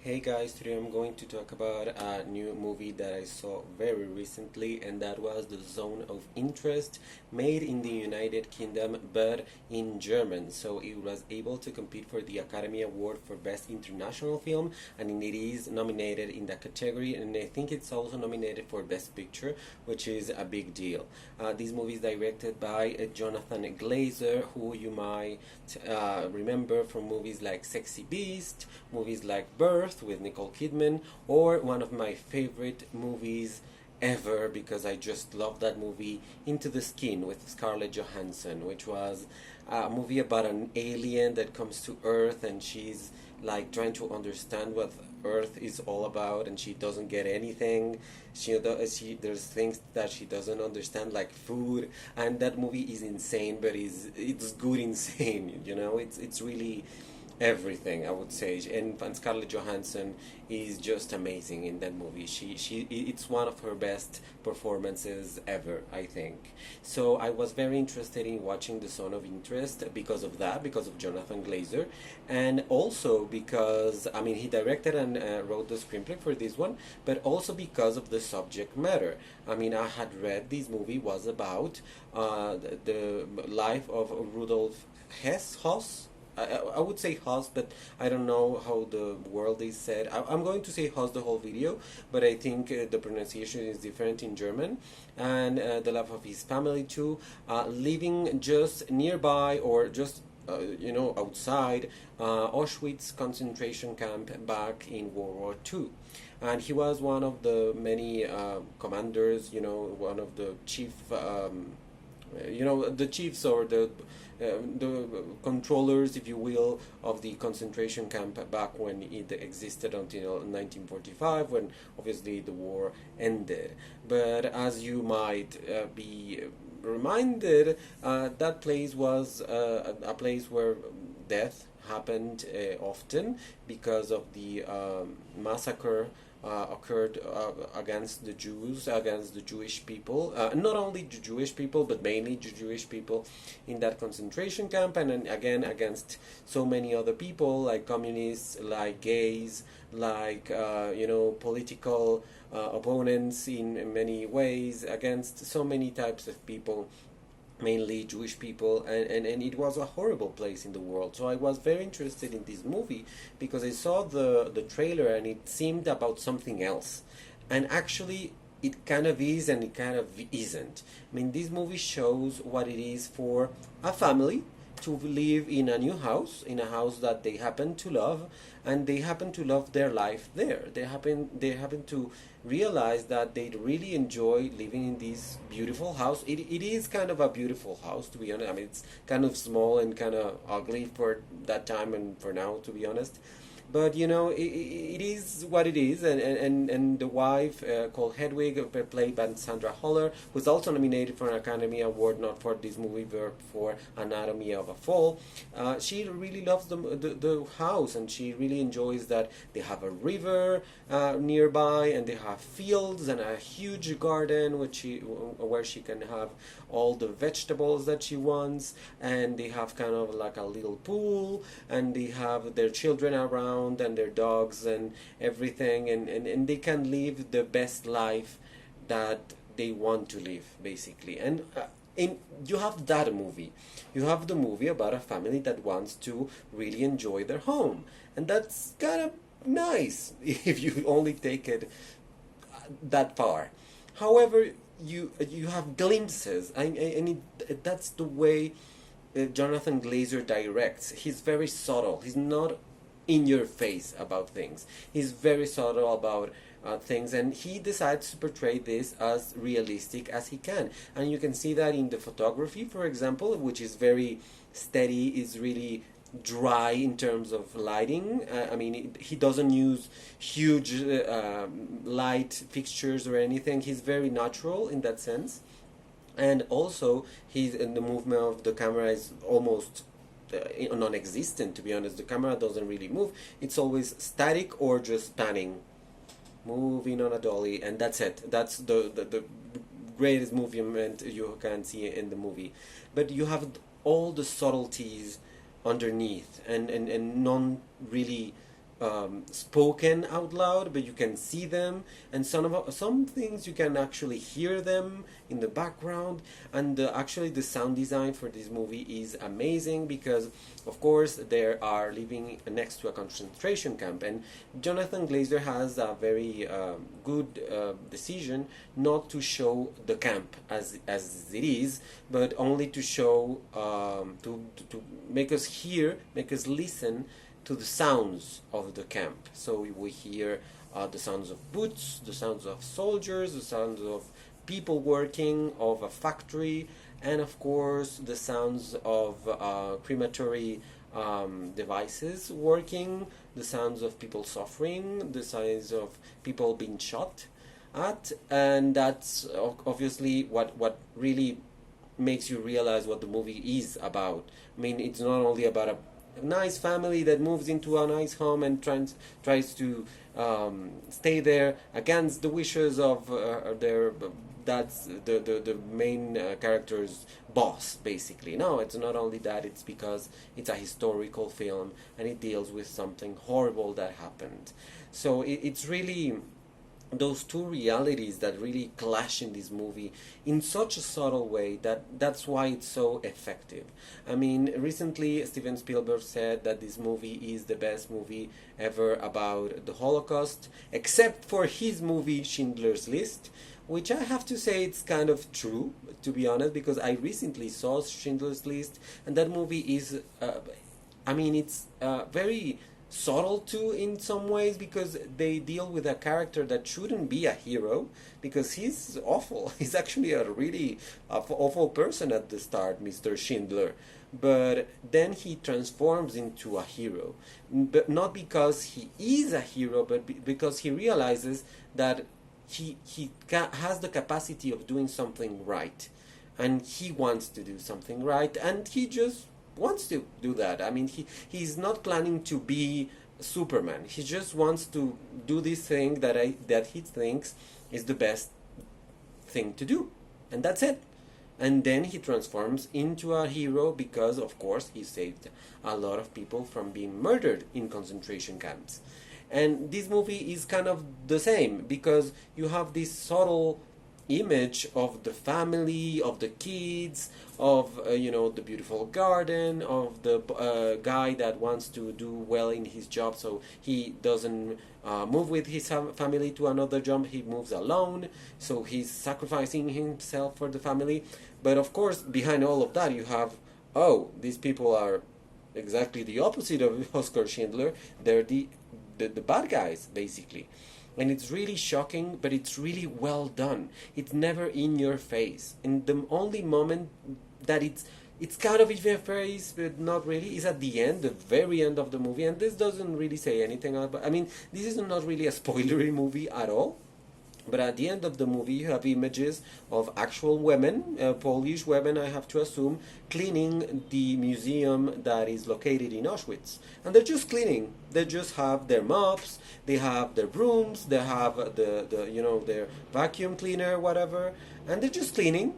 Hey guys, today I'm going to talk about a new movie that I saw very recently, and that was The Zone of Interest, made in the United Kingdom but in German. So it was able to compete for the Academy Award for Best International Film, and it is nominated in that category, and I think it's also nominated for Best Picture, which is a big deal. This movie is directed by Jonathan Glazer, who you might remember from movies like Sexy Beast, movies like Birth with Nicole Kidman, or one of my favorite movies ever because I just love that movie, Into the Skin with Scarlett Johansson, which was a movie about an alien that comes to Earth and she's like trying to understand what Earth is all about, and she doesn't get anything. There's things that she doesn't understand, like food, and that movie is insane, but it's good insane. It's really everything, I would say. And Scarlett Johansson is just amazing in that movie. It's one of her best performances ever, I think. So I was very interested in watching The Zone of Interest because of that, because of Jonathan Glazer, and also because he directed and wrote the screenplay for this one, but also because of the subject matter. I had read this movie was about the life of Rudolf Hess. I would say Haas, but I don't know how the word is said. I'm going to say Haas the whole video, but I think the pronunciation is different in German. And the life of his family too, living just nearby or just outside Auschwitz concentration camp back in World War II. And he was one of the many commanders, one of the chief the chiefs or the controllers, if you will, of the concentration camp back when it existed until 1945, when obviously the war ended. But as you might be reminded, that place was a place where death happened often because of the massacre occurred against the Jews, against the Jewish people, not only the Jewish people, but mainly the Jewish people in that concentration camp, and again against so many other people, like communists, like gays, like political opponents in many ways, against so many types of people, mainly Jewish people, and it was a horrible place in the world. So I was very interested in this movie because I saw the trailer and it seemed about something else. And actually, it kind of is and it kind of isn't. This movie shows what it is for a family to live in a new house, in a house that they happen to love, and they happen to love their life there. They happen to realize that they really enjoy living in this beautiful house. It is kind of a beautiful house, to be honest. It's kind of small and kind of ugly for that time and for now, to be honest. But it is what it is, and the wife called Hedwig, played by Sandra Holler, was also nominated for an Academy Award, not for this movie but for Anatomy of a Fall. She really loves the house, and she really enjoys that they have a river nearby, and they have fields and a huge garden where she can have all the vegetables that she wants, and they have kind of like a little pool, and they have their children around and their dogs and everything, and they can live the best life that they want to live, basically. And you have that movie. You have the movie about a family that wants to really enjoy their home, and that's kind of nice if you only take it that far. However, you have glimpses, that's the way Jonathan Glazer directs. He's very subtle. He's not in your face about things. He's very subtle about things, and he decides to portray this as realistic as he can. And you can see that in the photography, for example, which is very steady, is really dry in terms of lighting. He doesn't use huge light fixtures or anything. He's very natural in that sense. And also, he's in the movement of the camera is almost non-existent, to be honest. The camera doesn't really move. It's always static or just panning, moving on a dolly, and that's it. That's the greatest movement you can see in the movie. But you have all the subtleties underneath, and non really spoken out loud, but you can see them, and some things you can actually hear them in the background. And actually, the sound design for this movie is amazing because, of course, they are living next to a concentration camp, and Jonathan Glazer has a very good decision not to show the camp as it is, but only to show to make us hear, make us listen to the sounds of the camp. So we hear the sounds of boots, the sounds of soldiers, the sounds of people working, of a factory, and of course the sounds of crematory devices working, the sounds of people suffering, the sounds of people being shot at. And that's obviously what really makes you realize what the movie is about. I mean, it's not only about a nice family that moves into a nice home and tries to stay there against the wishes of their that's the main character's boss, basically. No, it's not only that, it's because it's a historical film and it deals with something horrible that happened. So it's really those two realities that really clash in this movie in such a subtle way that's why it's so effective. I mean, recently Steven Spielberg said that this movie is the best movie ever about the Holocaust, except for his movie Schindler's List, which I have to say it's kind of true, to be honest, because I recently saw Schindler's List, and that movie is, I mean, it's very subtle too in some ways, because they deal with a character that shouldn't be a hero, because he's awful. He's actually a really awful person at the start, Mr. Schindler. But then he transforms into a hero, but not because he is a hero, but because he realizes that he has the capacity of doing something right, and he wants to do something right, and he just wants to do that. I mean, he's not planning to be Superman. He just wants to do this thing that he thinks is the best thing to do, and that's it. And then he transforms into a hero because, of course, he saved a lot of people from being murdered in concentration camps. And this movie is kind of the same, because you have this subtle image of the family, of the kids, of the beautiful garden, of the guy that wants to do well in his job, so he doesn't move with his family to another job, he moves alone, so he's sacrificing himself for the family. But of course, behind all of that, you have, these people are exactly the opposite of Oscar Schindler. They're the bad guys, basically. And it's really shocking, but it's really well done. It's never in your face. And the only moment that it's kind of in your face, but not really, is at the end, the very end of the movie. And this doesn't really say anything about, I mean, this is not really a spoilery movie at all. But at the end of the movie, you have images of actual women, Polish women, I have to assume, cleaning the museum that is located in Auschwitz. And they're just cleaning. They just have their mops, they have their brooms, they have their vacuum cleaner, whatever, and they're just cleaning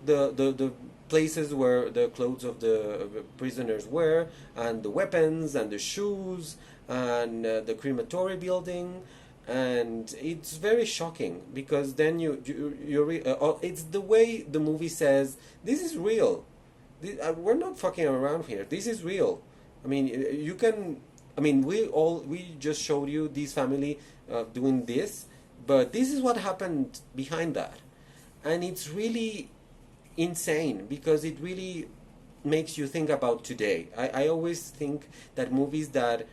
the places where the clothes of the prisoners were, and the weapons, and the shoes, and the crematory building. And it's very shocking, because then it's the way the movie says, this is real. We're not fucking around here. This is real. I mean, we just showed you this family doing this, but this is what happened behind that. And it's really insane, because it really makes you think about today. I always think that movies that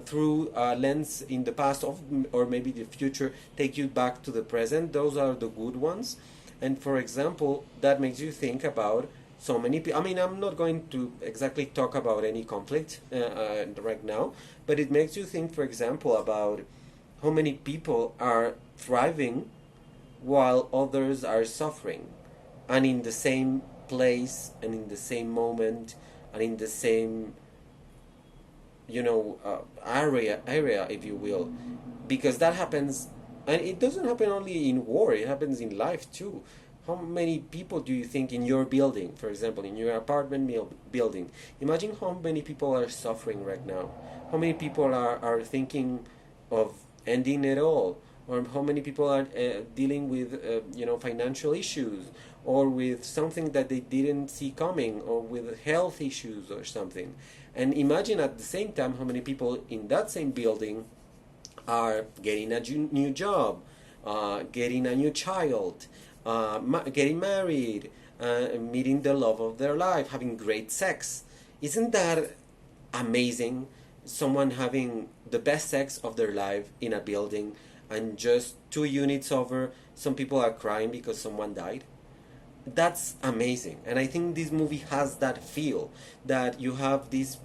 through a lens in the past or maybe the future take you back to the present, those are the good ones. And for example, that makes you think about so many people. I mean, I'm not going to exactly talk about any conflict right now, but it makes you think, for example, about how many people are thriving while others are suffering, and in the same place, and in the same moment, and in the same area, if you will, because that happens, and it doesn't happen only in war, it happens in life too. How many people do you think in your building, for example, in your apartment building, imagine how many people are suffering right now? How many people are thinking of ending it all? Or how many people are dealing with financial issues, or with something that they didn't see coming, or with health issues or something? And imagine at the same time how many people in that same building are getting a new job, getting a new child, getting married, meeting the love of their life, having great sex. Isn't that amazing? Someone having the best sex of their life in a building, and just 2 units over, some people are crying because someone died. That's amazing. And I think this movie has that feel, that you have this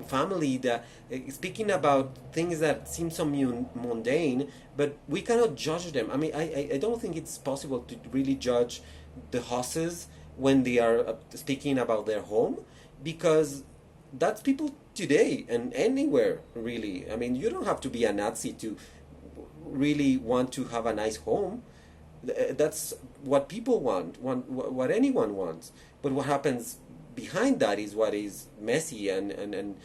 family that speaking about things that seem so mundane, but we cannot judge them. I mean, I don't think it's possible to really judge the hosses when they are speaking about their home, because that's people today and anywhere, really. I mean, you don't have to be a Nazi to really want to have a nice home. That's what people want what anyone wants. But what happens behind that is what is messy and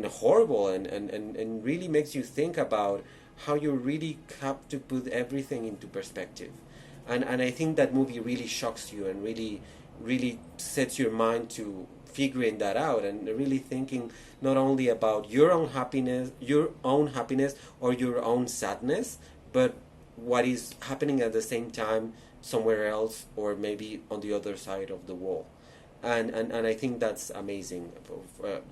horrible, and really makes you think about how you really have to put everything into perspective. And I think that movie really shocks you, and really sets your mind to figuring that out, and really thinking not only about your own happiness or your own sadness, but what is happening at the same time somewhere else, or maybe on the other side of the wall. And I think that's amazing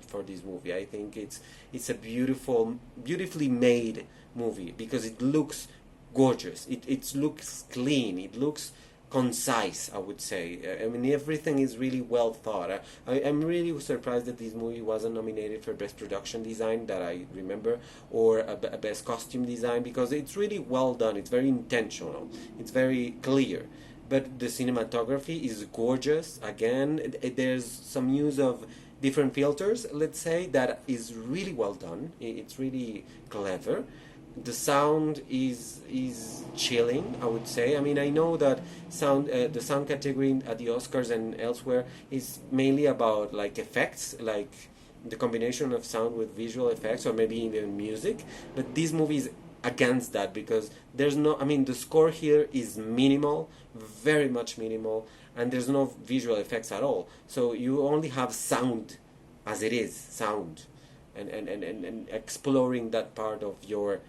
for this movie. I think it's a beautifully made movie, because it looks gorgeous. It looks clean. It looks concise, I would say. I mean, everything is really well thought. I'm really surprised that this movie wasn't nominated for Best Production Design, that I remember, or a Best Costume Design, because it's really well done. It's very intentional. It's very clear. But the cinematography is gorgeous. Again, there's some use of different filters, let's say, that is really well done. It's really clever. The sound is chilling, I would say. I mean, I know that the sound category at the Oscars and elsewhere is mainly about like effects, like the combination of sound with visual effects, or maybe even music. But this movie is against that, because there's no, I mean, the score here is minimal, very much minimal, and there's no visual effects at all. So you only have sound as it is, sound, and exploring that part of your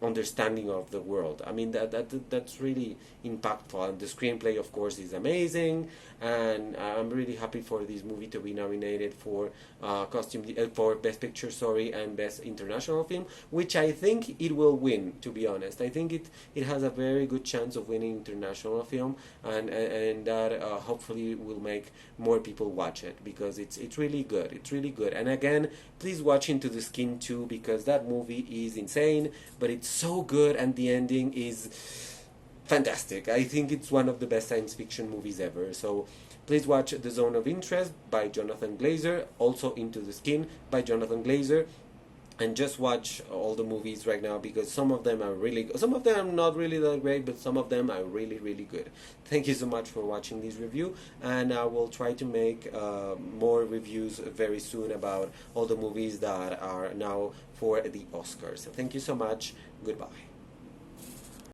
understanding of the world. I mean, that's really impactful, and the screenplay, of course, is amazing. And I'm really happy for this movie to be nominated for for Best Picture, sorry, and Best International Film, which I think it will win. To be honest, I think it has a very good chance of winning international film, and that hopefully will make more people watch it, because it's really good. It's really good. And again, please watch Into the Skin too, because that movie is insane, but it's so good, and the ending is fantastic. I think it's one of the best science fiction movies ever. So please watch The Zone of Interest by Jonathan Glazer, also Into the Skin by Jonathan Glazer, and just watch all the movies right now, because some of them are really, some of them are not really that great, but some of them are really, really good. Thank you so much for watching this review, and I will try to make more reviews very soon about all the movies that are now for the Oscars. Thank you so much. Goodbye.